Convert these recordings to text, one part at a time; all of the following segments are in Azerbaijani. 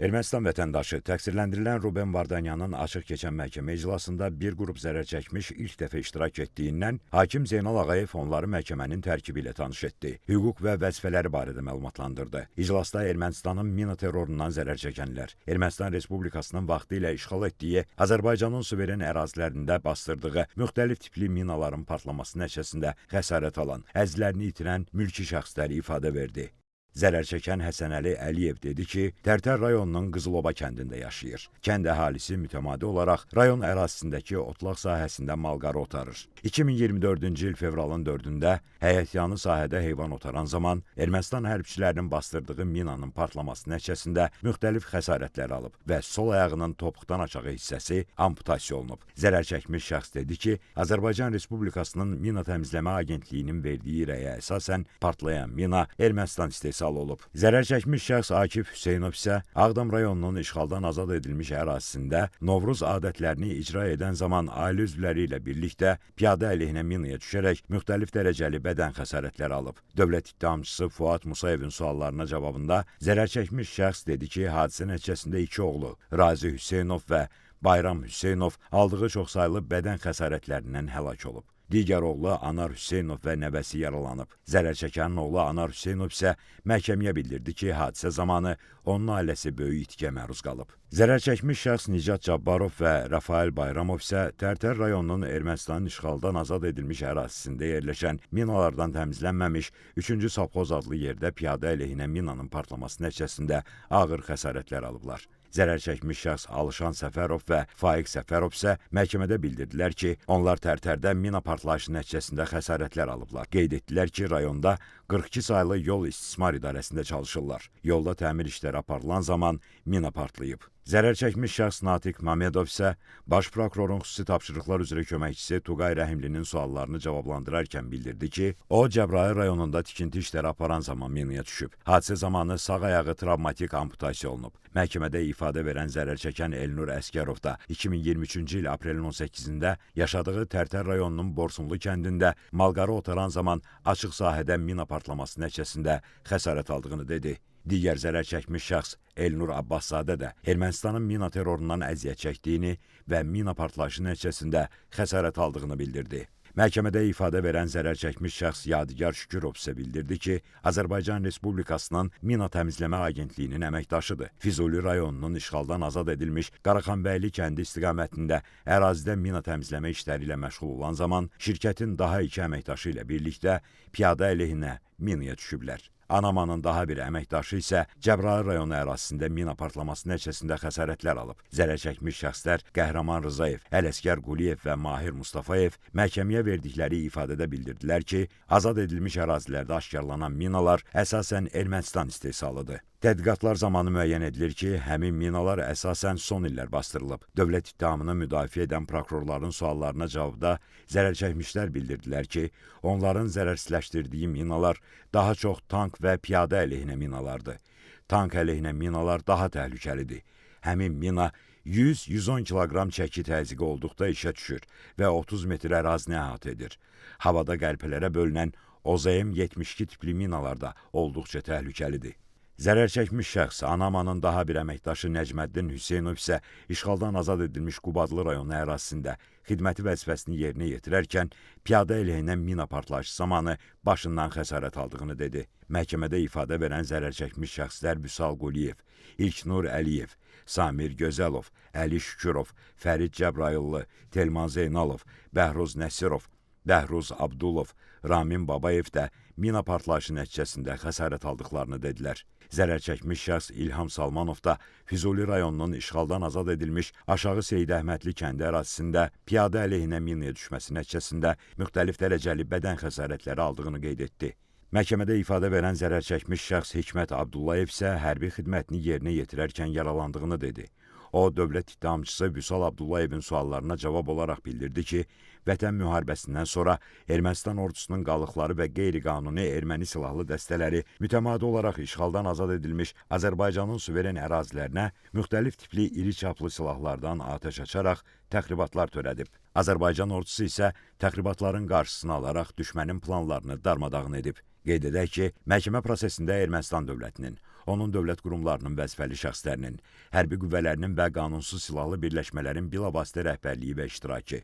Ermənistan vətəndaşı təqsirləndirilən Ruben Vardanyanın açıq keçən məhkəmə iclasında bir qrup zərər çəkmiş ilk dəfə iştirak etdiyindən hakim Zeynal Ağayev onları məhkəmənin tərkibi ilə tanış etdi. Hüquq və vəzifələri barədə məlumatlandırdı. İclasda Ermənistanın mina terrorundan zərər çəkənlər, Ermənistan Respublikasının vaxtilə işğal etdiyi Azərbaycanın suveren ərazilərində bastırdığı müxtəlif tipli minaların partlaması nəticəsində xəsarət alan, əzizlərini itirən mülki şəxslər ifadə verdi. Zərər çəkən Həsənəli Əliyev dedi ki, Tərtər rayonunun Qızıloba kəndində yaşayır. Kənd əhalisi mütəmadi olaraq rayon ərazisindəki otlaq sahəsində malqarı otarır. 2024-cü il fevralın 4-də həyətyanı sahədə heyvan otaran zaman Ermənistan hərbçilərinin bastırdığı minanın partlaması nəticəsində müxtəlif xəsarətlər alıb və sol ayağının topuqdan aşağı hissəsi amputasiya olunub. Zərər çəkmiş şəxs dedi ki, Azərbaycan Respublikasının Mina Təmizləmə Agentliyinin verdiyi rəyə əsasən partlayan mina Ermənistan istehsalı olub. Zərər çəkmiş şəxs Akif Hüseynov isə Ağdam rayonunun işğaldan azad edilmiş ərazisində Novruz adətlərini icra edən zaman ailə üzvləri ilə birlikdə piyada əleyhinə minaya düşərək müxtəlif dərəcəli bədən xəsarətləri alıb. Dövlət ittihamçısı Fuad Musayevin suallarına cavabında zərər çəkmiş şəxs dedi ki, hadisə nəticəsində iki oğlu Razi Hüseynov və Bayram Hüseynov aldığı çoxsaylı bədən xəsarətlərindən həlak olub. Digər oğlu Anar Hüseynov və nəvəsi yaralanıb. Zərər çəkənin oğlu Anar Hüseynov isə məhkəməyə bildirdi ki, hadisə zamanı onun ailəsi böyük itkiyə məruz qalıb. Zərər çəkmiş şəxs Nicat Cabbarov və Rafael Bayramov isə Tərtər rayonunun Ermənistanın işğaldan azad edilmiş ərazisində yerləşən minalardan təmizlənməmiş 3-cü Savxoz adlı yerdə piyada əleyhinə minanın partlaması nəticəsində ağır xəsarətlər alıblar. Zərər çəkmiş şəxs Alışan Səfərov və Faiq Səfərov isə məhkəmədə bildirdilər ki, onlar Tərtərdə mina partlayışı nəticəsində xəsarətlər alıblar. Qeyd etdilər ki, rayonda 42 saylı yol istismar idarəsində çalışırlar. Yolda təmir işləri aparılan zaman mina partlayıb. Zərər çəkmiş şəxs Natiq Mamedov isə Baş prokurorun xüsusi tapşırıqlar üzrə köməkçisi Tuqay Rəhimlinin suallarını cavablandırarkən bildirdi ki, o Cəbrayıl rayonunda tikinti işləri aparan zaman minaya düşüb. Hadisə zamanı sağ ayağı travmatik amputasiya olunub. Məhkəmədə ifadə verən zərər çəkən Elnur Əskərov da 2023-cü il aprelin 18-də yaşadığı Tərtər rayonunun Borsunlu kəndində malqarı otaran zaman açıq sahədə mina partlaması nəticəsində xəsarət aldığını dedi. Digər zərər çəkmiş şəxs Elnur Abbaszadə də Ermənistanın mina terrorundan əziyyət çəkdiyini və mina partlayışı nəticəsində xəsarət aldığını bildirdi. Məhkəmədə ifadə verən zərər çəkmiş şəxs Yadigar Şükürov isə bildirdi ki, Azərbaycan Respublikasının Mina Təmizləmə Agentliyinin əməkdaşıdır. Füzuli rayonunun işğaldan azad edilmiş Qaraxanbəyli kəndi istiqamətində ərazidə mina təmizləmə işləri ilə məşğul olan zaman şirkətin daha iki əməkdaşı ilə birlikdə piyada əleyhinə minaya düşüblər. Anamanın daha bir əməkdaşı isə Cəbrayıl rayonu ərazisində mina partlaması nəticəsində xəsarətlər alıb. Zərər çəkmiş şəxslər Qəhrəman Rzayev, Ələsgər Quliyev və Mahir Mustafayev məhkəməyə verdikləri ifadədə bildirdilər ki, azad edilmiş ərazilərdə aşkarlanan minalar əsasən Ermənistan istehsalıdır. Tədqiqatlar zamanı müəyyən edilir ki, həmin minalar əsasən son illər bastırılıb. Dövlət ittihamını müdafiə edən prokurorların suallarına cavabda zərər çəkmişlər bildirdilər ki, onların zərərsizləşdirdiyi minalar daha çox tank və piyada əleyhinə minalardır. Tank əleyhinə minalar daha təhlükəlidir. Həmin mina 100-110 kiloqram çəki təzyiqi olduqda işə düşür və 30 metr ərazini əhatə edir. Havada qəlpələrə bölünən OZM-72 tipli minalar da olduqca təhlükəlidir. Zərər çəkmiş şəxs Anamanın daha bir əməkdaşı Nəcməddin Hüseynov isə işğaldan azad edilmiş Qubadlı rayonu ərazisində xidməti vəzifəsini yerinə yetirərkən piyada əleyhinə mina partlayışı zamanı başından xəsarət aldığını dedi. Məhkəmədə ifadə verən zərər çəkmiş şəxslər Vüsal Quliyev, İlknur Əliyev, Samir Gözəlov, Əli Şükürov, Fərid Cəbrayıllı, Telman Zeynalov, Bəhruz Nəsirov, Bəhruz Abdulov, Ramin Babayev də mina partlayışı nəticəsində xəsarət aldıqlarını dedilər. Zərər çəkmiş şəxs İlham Salmanov da Füzuli rayonunun işğaldan azad edilmiş Aşağı Seyid Əhmədli kəndi ərazisində piyada əleyhinə minaya düşməsi nəticəsində müxtəlif dərəcəli bədən xəsarətləri aldığını qeyd etdi. Məhkəmədə ifadə verən zərər çəkmiş şəxs Hikmət Abdullayev isə hərbi xidmətini yerinə yetirərkən yaralandığını dedi. O, dövlət ittihamçısı Vüsal Abdullayevin suallarına cavab olaraq bildirdi ki, Vətən müharibəsindən sonra Ermənistan ordusunun qalıqları və qeyri-qanuni erməni silahlı dəstələri mütəmadi olaraq işğaldan azad edilmiş Azərbaycanın suveren ərazilərinə müxtəlif tipli iri çaplı silahlardan atəş açaraq təxribatlar törədib. Azərbaycan ordusu isə təxribatların qarşısını alaraq düşmənin planlarını darmadağın edib. Qeyd edək ki, məhkəmə prosesində Ermənistan dövlətinin, onun dövlət qurumlarının vəzifəli şəxslərinin, hərbi qüvvələrinin və qanunsuz silahlı birləşmələrin bilavasitə rəhbərliyi və iştirakı,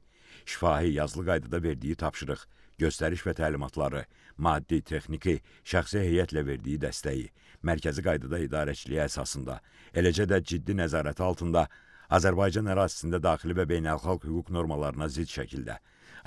şifahi yazılı qaydada verdiyi tapşırıq, göstəriş və təlimatları, maddi, texniki, şəxsi heyətlə verdiyi dəstəyi, mərkəzi qaydada idarəçiliyi əsasında, eləcə də ciddi nəzarəti altında Azərbaycan ərazisində daxili və beynəlxalq hüquq normalarına zidd şəkildə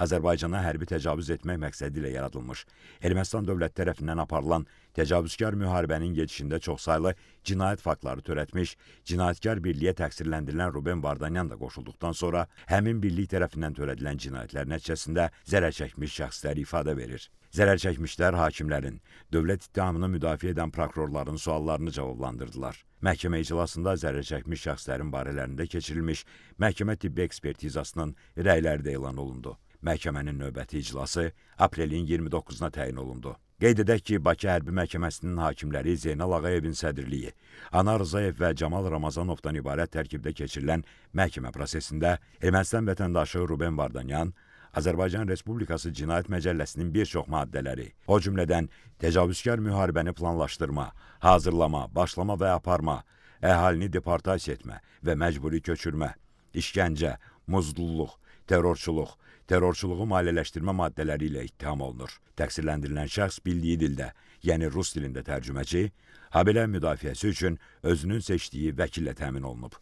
Azərbaycana hərbi təcavüz etmək məqsədi ilə yaradılmış, Ermənistan dövləti tərəfindən aparılan təcavüzkar müharibənin gedişində çoxsaylı cinayət faktları törətmiş, cinayətkar birliyə təqsirləndirilən Ruben Vardanyan da qoşulduqdan sonra həmin birlik tərəfindən törədilən cinayətlər nəticəsində zərər çəkmiş şəxslər ifadə verir. Zərər çəkmişlər hakimlərin, dövlət ittihamını müdafiə edən prokurorların suallarını cavablandırdılar. Məhkəmə iclasında zərər çəkmiş şəxslərin barələrində keçirilmiş məhkəmə tibbi ekspertizasının rəyləri də elan olundu. Məhkəmənin növbəti iclası aprelin 29-na təyin olundu. Qeyd edək ki, Bakı Hərbi Məhkəməsinin hakimləri Zeynal Ağayevin sədrliyi, Anar Rzayev və Camal Ramazanovdan ibarət tərkibdə keçirilən məhkəmə prosesində Ermənistan vətəndaşı Ruben Vardanyan, Azərbaycan Respublikası Cinayət Məcəlləsinin bir çox maddələri, o cümlədən təcavüzkar müharibəni planlaşdırma, hazırlama, başlama və aparma, əhalini deportasiya etmə və məcburi köçürmə, işgəncə, muzdulluq, terrorçuluq, terrorçuluğu maliyyələşdirmə maddələri ilə ittiham olunur. Təqsirləndirilən şəxs bildiyi dildə, yəni rus dilində tərcüməçi, habelə müdafiəsi üçün özünün seçdiyi vəkillə təmin olunub.